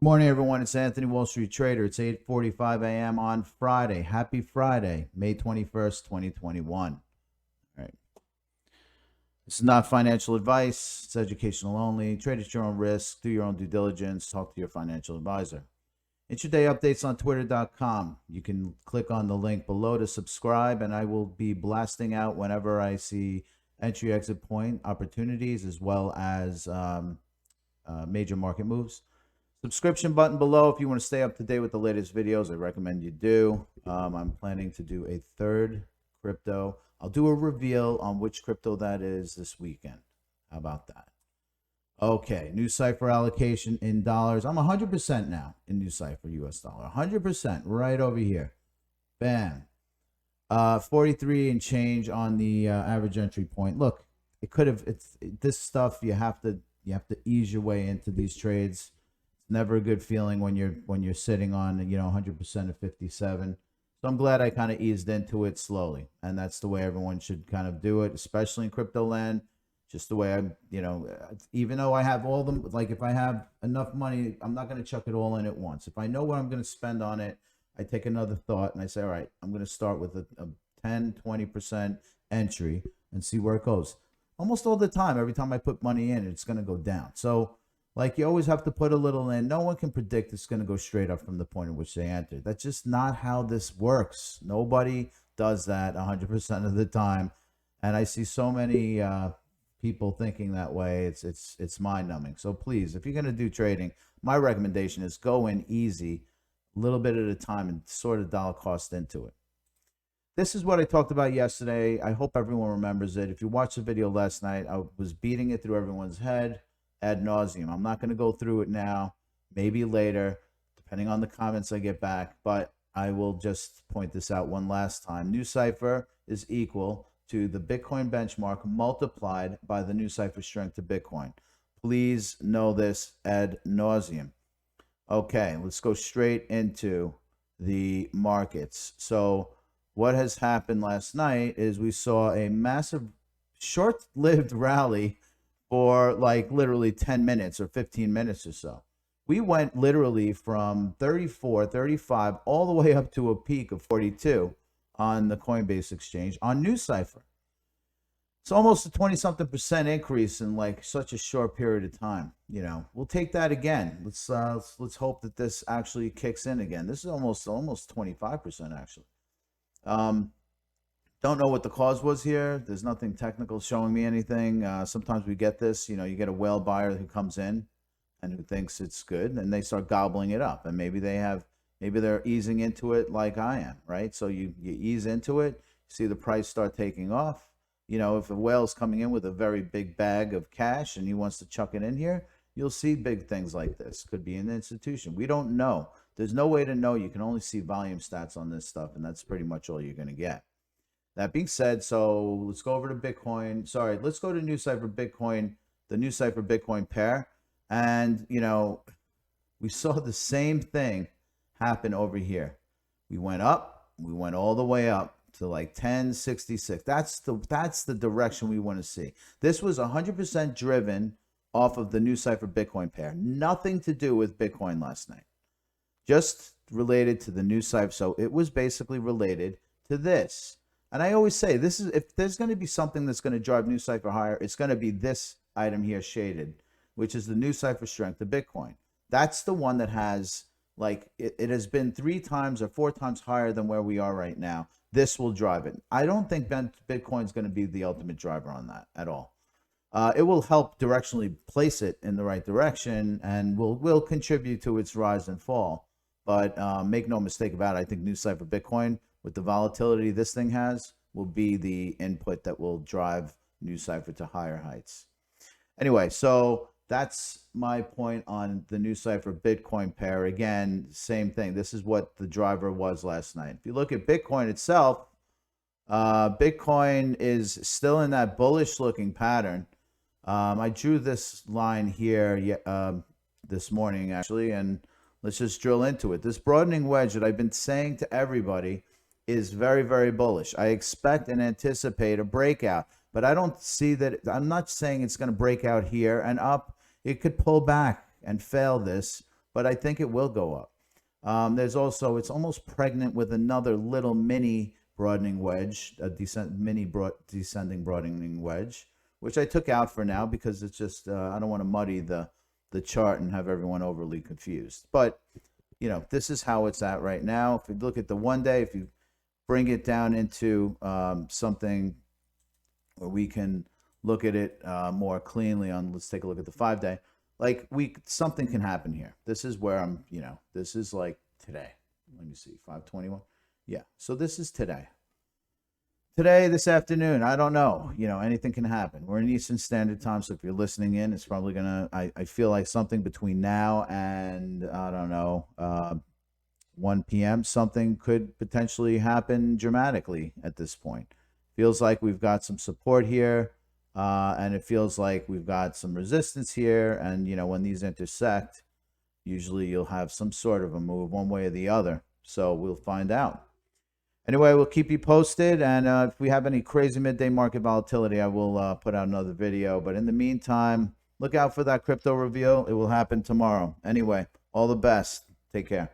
Morning, everyone. It's Anthony, Wall Street Trader. It's 8:45 a.m. on Friday. Happy Friday, May 21st, 2021. All right. This is not financial advice. It's educational only. Trade at your own risk. Do your own due diligence. Talk to your financial advisor. Intraday updates on twitter.com. You can click on the link below to subscribe, and I will be blasting out whenever I see entry exit point opportunities as well as major market moves. Subscription button below if you want to stay up to date with the latest videos. I recommend you do. I'm planning to do a third crypto. I'll do a reveal on which crypto that is this weekend. How about that? Okay, NuCypher allocation in dollars. I'm 100% now in NuCypher US dollar. 100% right over here. Bam. 43 and change on the average entry point. Look, it could have. This stuff. You have to ease your way into these trades. Never a good feeling when you're sitting on 100% of 57. So I'm glad I kind of eased into it slowly, and that's the way everyone should kind of do it, especially in crypto land. Just the way even though I have all them, like if I have enough money, I'm not going to chuck it all in at once. If I know what I'm going to spend on it, I take another thought and I say, all right, I'm going to start with a 10, 20% entry and see where it goes. Almost all the time, every time I put money in, it's going to go down. So like you always have to put a little in. No one can predict it's going to go straight up from the point at which they entered. That's just not how this works. Nobody does that 100% of the time. And I see so many people thinking that way. It's mind numbing. So please, if you're going to do trading, my recommendation is go in easy, a little bit at a time, and sort of dollar cost into it. This is what I talked about yesterday. I hope everyone remembers it. If you watched the video last night, I was beating it through everyone's head ad nauseum. I'm not going to go through it now, maybe later, depending on the comments I get back, but I will just point this out one last time. NuCypher is equal to the Bitcoin benchmark multiplied by the NuCypher strength to Bitcoin. Please know this ad nauseum. Okay, let's go straight into the markets. So what has happened last night is we saw a massive short-lived rally for like literally 10 minutes or 15 minutes or so. We went literally from 34, 35, all the way up to a peak of 42 on the Coinbase exchange on NuCypher. It's almost a 20-something% increase in like such a short period of time. We'll take that again. Let's hope that this actually kicks in again. This is almost 25% actually. Don't know what the cause was here. There's nothing technical showing me anything. Sometimes we get this, you get a whale buyer who comes in and who thinks it's good, and they start gobbling it up. And maybe they're easing into it like I am, right? So you ease into it, see the price start taking off. If a whale's coming in with a very big bag of cash and he wants to chuck it in here, you'll see big things like this. Could be an institution. We don't know. There's no way to know. You can only see volume stats on this stuff, and that's pretty much all you're going to get. That being said, so let's go over to Bitcoin. Sorry, let's go to NuCypher Bitcoin, the NuCypher Bitcoin pair. And, we saw the same thing happen over here. We went up, we went all the way up to like 1066. That's the direction we want to see. This was 100% driven off of the NuCypher Bitcoin pair. Nothing to do with Bitcoin last night. Just related to the NuCypher. So it was basically related to this. And I always say, if there's going to be something that's going to drive NuCypher higher, it's going to be this item here shaded, which is the NuCypher strength of Bitcoin. That's the one that has, like, it has been 3 times or 4 times higher than where we are right now. This will drive it. I don't think Bitcoin is going to be the ultimate driver on that at all. It will help directionally place it in the right direction and will contribute to its rise and fall. But make no mistake about it, I think NuCypher Bitcoin, with the volatility this thing has, will be the input that will drive NuCypher to higher heights. Anyway, so that's my point on the NuCypher Bitcoin pair. Again, same thing. This is what the driver was last night. If you look at Bitcoin itself, Bitcoin is still in that bullish looking pattern. I drew this line here this morning, actually, and let's just drill into it. This broadening wedge that I've been saying to everybody is very, very bullish. I expect and anticipate a breakout, but I don't see that. I'm not saying it's going to break out here and up. It could pull back and fail this, but I think it will go up. There's also, it's almost pregnant with another little mini broadening wedge, a descending broadening wedge, which I took out for now because it's just, I don't want to muddy the chart and have everyone overly confused. But, you know, this is how it's at right now. If you look at the 1 day, if you bring it down into something where we can look at it more cleanly on, let's take a look at the 5 day. Like something can happen here. This is where I'm, you know, this is like today. Let me see, 521. Yeah, so this is today. Today, this afternoon, I don't know. You know, anything can happen. We're in Eastern Standard Time, so if you're listening in, it's probably gonna. I feel like something between now and I don't know, 1 p.m. Something could potentially happen dramatically at this point. Feels like we've got some support here, and it feels like we've got some resistance here. And you know, when these intersect, usually you'll have some sort of a move one way or the other. So we'll find out. Anyway, we'll keep you posted, and if we have any crazy midday market volatility, I will put out another video. But in the meantime, look out for that crypto reveal. It will happen tomorrow. Anyway, all the best. Take care.